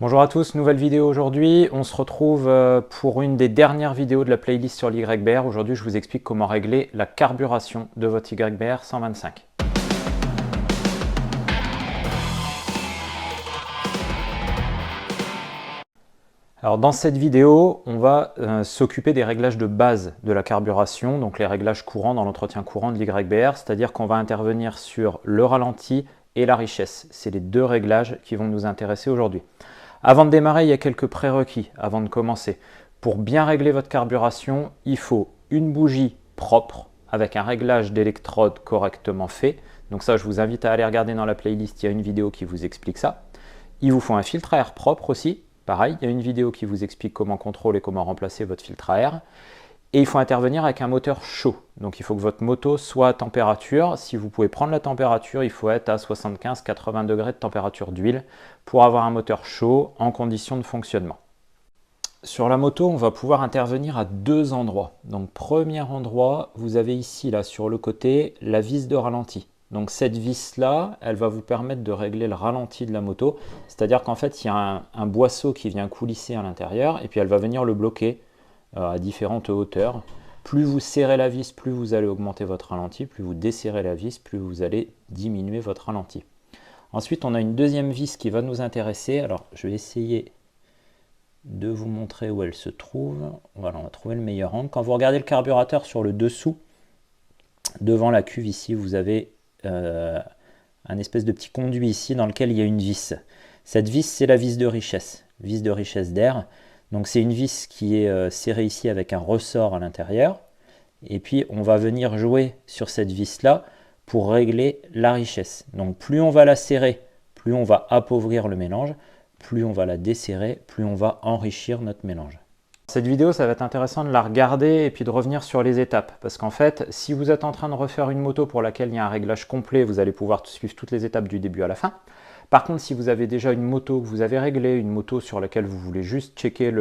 Bonjour à tous, nouvelle vidéo aujourd'hui. On se retrouve pour une des dernières vidéos de la playlist sur l'YBR. Aujourd'hui, je vous explique comment régler la carburation de votre YBR 125. Alors dans cette vidéo, on va s'occuper des réglages de base de la carburation, donc les réglages courants dans l'entretien courant de l'YBR, c'est-à-dire qu'on va intervenir sur le ralenti et la richesse. C'est les deux réglages qui vont nous intéresser aujourd'hui. Avant de démarrer, il y a quelques prérequis avant de commencer. Pour bien régler votre carburation, il faut une bougie propre avec un réglage d'électrode correctement fait. Donc ça, je vous invite à aller regarder dans la playlist, il y a une vidéo qui vous explique ça. Il vous faut un filtre à air propre aussi. Pareil, il y a une vidéo qui vous explique comment contrôler et comment remplacer votre filtre à air. Et il faut intervenir avec un moteur chaud. Donc il faut que votre moto soit à température. Si vous pouvez prendre la température, il faut être à 75-80 degrés de température d'huile pour avoir un moteur chaud en conditions de fonctionnement. Sur la moto, on va pouvoir intervenir à deux endroits. Donc premier endroit, vous avez ici là sur le côté la vis de ralenti. Donc cette vis-là, elle va vous permettre de régler le ralenti de la moto. C'est-à-dire qu'en fait, il y a un boisseau qui vient coulisser à l'intérieur et puis elle va venir le bloquer à différentes hauteurs. Plus vous serrez la vis, plus vous allez augmenter votre ralenti. Plus vous desserrez la vis, plus vous allez diminuer votre ralenti. Ensuite, on a une deuxième vis qui va nous intéresser. Alors, je vais essayer de vous montrer où elle se trouve. Voilà, on va trouver le meilleur angle. Quand vous regardez le carburateur sur le dessous, devant la cuve ici, vous avez un espèce de petit conduit ici dans lequel il y a une vis. Cette vis, c'est la vis de richesse d'air. Donc c'est une vis qui est serrée ici avec un ressort à l'intérieur. Et puis on va venir jouer sur cette vis-là pour régler la richesse. Donc plus on va la serrer, plus on va appauvrir le mélange. Plus on va la desserrer, plus on va enrichir notre mélange. Cette vidéo, ça va être intéressant de la regarder et puis de revenir sur les étapes. Parce qu'en fait, si vous êtes en train de refaire une moto pour laquelle il y a un réglage complet, vous allez pouvoir suivre toutes les étapes du début à la fin. Par contre, si vous avez déjà une moto que vous avez réglée, une moto sur laquelle vous voulez juste checker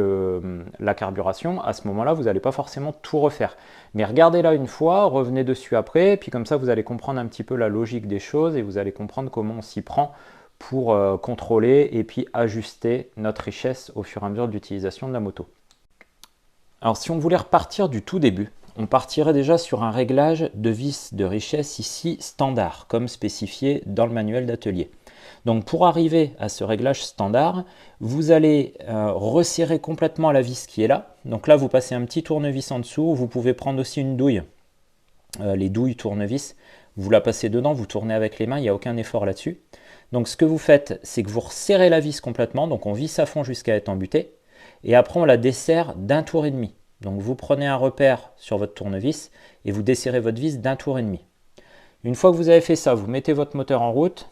la carburation, à ce moment-là, vous n'allez pas forcément tout refaire. Mais regardez-la une fois, revenez dessus après, puis comme ça, vous allez comprendre un petit peu la logique des choses et vous allez comprendre comment on s'y prend pour contrôler et puis ajuster notre richesse au fur et à mesure de l'utilisation de la moto. Alors si on voulait repartir du tout début, on partirait déjà sur un réglage de vis de richesse ici standard, comme spécifié dans le manuel d'atelier. Donc pour arriver à ce réglage standard, vous allez resserrer complètement la vis qui est là. Donc là, vous passez un petit tournevis en dessous. Vous pouvez prendre aussi une douille, les douilles tournevis. Vous la passez dedans, vous tournez avec les mains, il n'y a aucun effort là-dessus. Donc ce que vous faites, c'est que vous resserrez la vis complètement. Donc on visse à fond jusqu'à être embuté. Et après, on la desserre d'un tour et demi. Donc vous prenez un repère sur votre tournevis et vous desserrez votre vis d'un tour et demi. Une fois que vous avez fait ça, vous mettez votre moteur en route.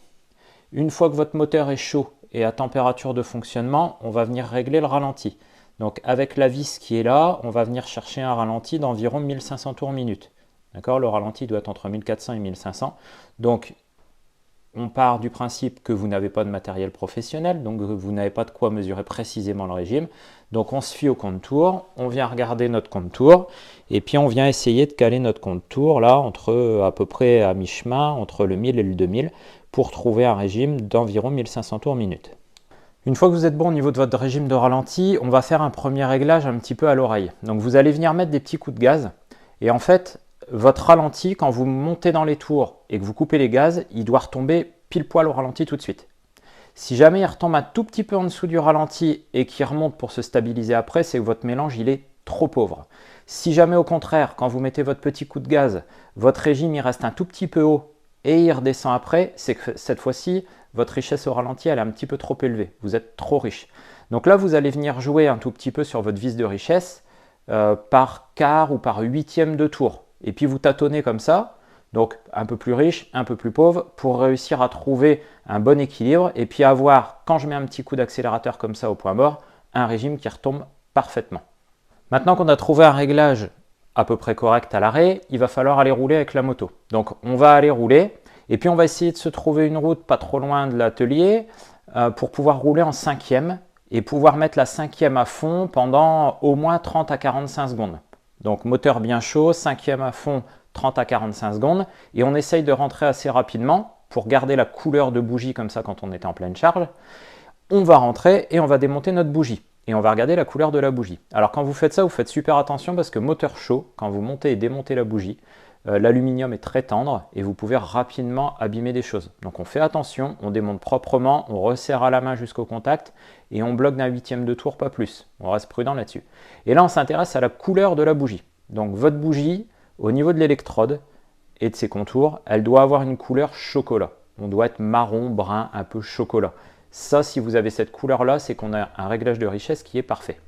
Une fois que votre moteur est chaud et à température de fonctionnement, on va venir régler le ralenti. Donc avec la vis qui est là, on va venir chercher un ralenti d'environ 1500 tours minute. D'accord ? Le ralenti doit être entre 1400 et 1500. Donc on part du principe que vous n'avez pas de matériel professionnel, donc vous n'avez pas de quoi mesurer précisément le régime. Donc on se fie au compte tour, on vient regarder notre compte tour, et puis on vient essayer de caler notre compte tour là, à peu près à mi-chemin, entre le 1000 et le 2000, pour trouver un régime d'environ 1500 tours minute. Une fois que vous êtes bon au niveau de votre régime de ralenti, on va faire un premier réglage un petit peu à l'oreille. Donc vous allez venir mettre des petits coups de gaz, et en fait, votre ralenti, quand vous montez dans les tours et que vous coupez les gaz, il doit retomber pile poil au ralenti tout de suite. Si jamais il retombe un tout petit peu en dessous du ralenti et qu'il remonte pour se stabiliser après, c'est que votre mélange il est trop pauvre. Si jamais au contraire, quand vous mettez votre petit coup de gaz, votre régime il reste un tout petit peu haut et il redescend après, c'est que cette fois-ci, votre richesse au ralenti elle est un petit peu trop élevée. Vous êtes trop riche. Donc là, vous allez venir jouer un tout petit peu sur votre vis de richesse par quart ou par huitième de tour. Et puis vous tâtonnez comme ça, donc un peu plus riche, un peu plus pauvre, pour réussir à trouver un bon équilibre et puis avoir, quand je mets un petit coup d'accélérateur comme ça au point mort, un régime qui retombe parfaitement. Maintenant qu'on a trouvé un réglage à peu près correct à l'arrêt, il va falloir aller rouler avec la moto. Donc on va aller rouler et puis on va essayer de se trouver une route pas trop loin de l'atelier pour pouvoir rouler en cinquième et pouvoir mettre la cinquième à fond pendant au moins 30 à 45 secondes. Donc moteur bien chaud, cinquième à fond, 30 à 45 secondes. Et on essaye de rentrer assez rapidement pour garder la couleur de bougie comme ça quand on était en pleine charge. On va rentrer et on va démonter notre bougie. Et on va regarder la couleur de la bougie. Alors quand vous faites ça, vous faites super attention parce que moteur chaud, quand vous montez et démontez la bougie, l'aluminium est très tendre et vous pouvez rapidement abîmer des choses. Donc on fait attention, on démonte proprement, on resserre à la main jusqu'au contact et on bloque d'un huitième de tour, pas plus. On reste prudent là-dessus. Et là on s'intéresse à la couleur de la bougie. Donc votre bougie, au niveau de l'électrode et de ses contours, elle doit avoir une couleur chocolat. On doit être marron, brun, un peu chocolat. Ça, si vous avez cette couleur-là, c'est qu'on a un réglage de richesse qui est parfait.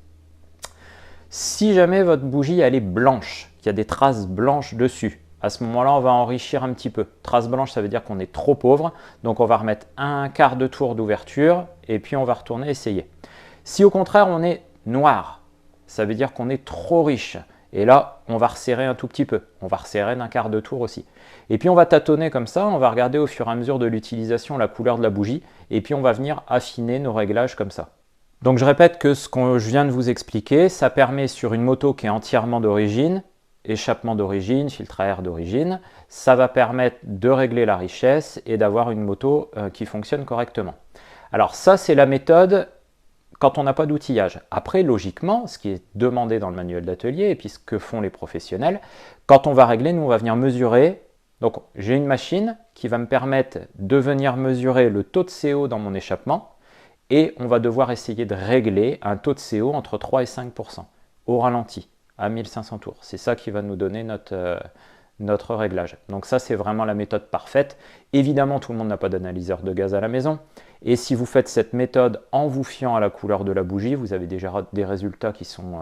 Si jamais votre bougie elle est blanche, qu'il y a des traces blanches dessus, à ce moment-là, on va enrichir un petit peu. Traces blanches, ça veut dire qu'on est trop pauvre. Donc, on va remettre un quart de tour d'ouverture et puis on va retourner essayer. Si au contraire, on est noir, ça veut dire qu'on est trop riche. Et là, on va resserrer un tout petit peu. On va resserrer d'un quart de tour aussi. Et puis, on va tâtonner comme ça. On va regarder au fur et à mesure de l'utilisation la couleur de la bougie. Et puis, on va venir affiner nos réglages comme ça. Donc, je répète que ce que je viens de vous expliquer, ça permet sur une moto qui est entièrement d'origine, échappement d'origine, filtre à air d'origine, ça va permettre de régler la richesse et d'avoir une moto qui fonctionne correctement. Alors ça, c'est la méthode quand on n'a pas d'outillage. Après, logiquement, ce qui est demandé dans le manuel d'atelier et puis ce que font les professionnels, quand on va régler, nous on va venir mesurer. Donc j'ai une machine qui va me permettre de venir mesurer le taux de CO dans mon échappement et on va devoir essayer de régler un taux de CO entre 3 et 5% au ralenti à 1500 tours. C'est ça qui va nous donner notre réglage. Donc ça, c'est vraiment la méthode parfaite. Évidemment, tout le monde n'a pas d'analyseur de gaz à la maison. Et si vous faites cette méthode en vous fiant à la couleur de la bougie, vous avez déjà des résultats qui sont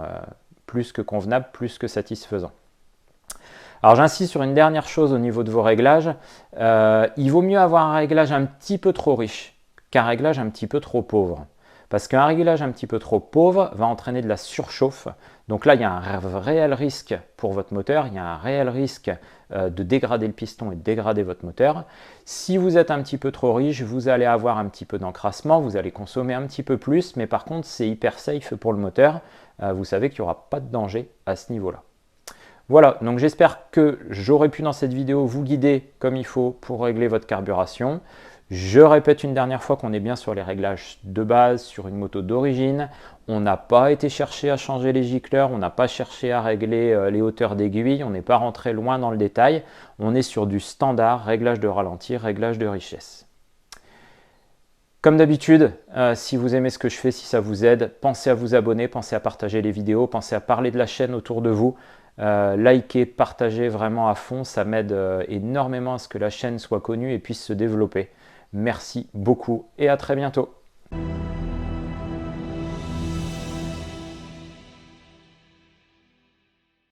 plus que convenables, plus que satisfaisants. Alors j'insiste sur une dernière chose au niveau de vos réglages. Il vaut mieux avoir un réglage un petit peu trop riche qu'un réglage un petit peu trop pauvre. Parce qu'un réglage un petit peu trop pauvre va entraîner de la surchauffe. Donc là, il y a un réel risque pour votre moteur, il y a un réel risque de dégrader le piston et de dégrader votre moteur. Si vous êtes un petit peu trop riche, vous allez avoir un petit peu d'encrassement, vous allez consommer un petit peu plus, mais par contre, c'est hyper safe pour le moteur. Vous savez qu'il n'y aura pas de danger à ce niveau-là. Voilà, donc j'espère que j'aurai pu dans cette vidéo vous guider comme il faut pour régler votre carburation. Je répète une dernière fois qu'on est bien sur les réglages de base, sur une moto d'origine. On n'a pas été chercher à changer les gicleurs, on n'a pas cherché à régler les hauteurs d'aiguille, on n'est pas rentré loin dans le détail. On est sur du standard, réglage de ralenti, réglage de richesse. Comme d'habitude, si vous aimez ce que je fais, si ça vous aide, pensez à vous abonner, pensez à partager les vidéos, pensez à parler de la chaîne autour de vous. Likez, partagez vraiment à fond, ça m'aide énormément à ce que la chaîne soit connue et puisse se développer. Merci beaucoup et à très bientôt.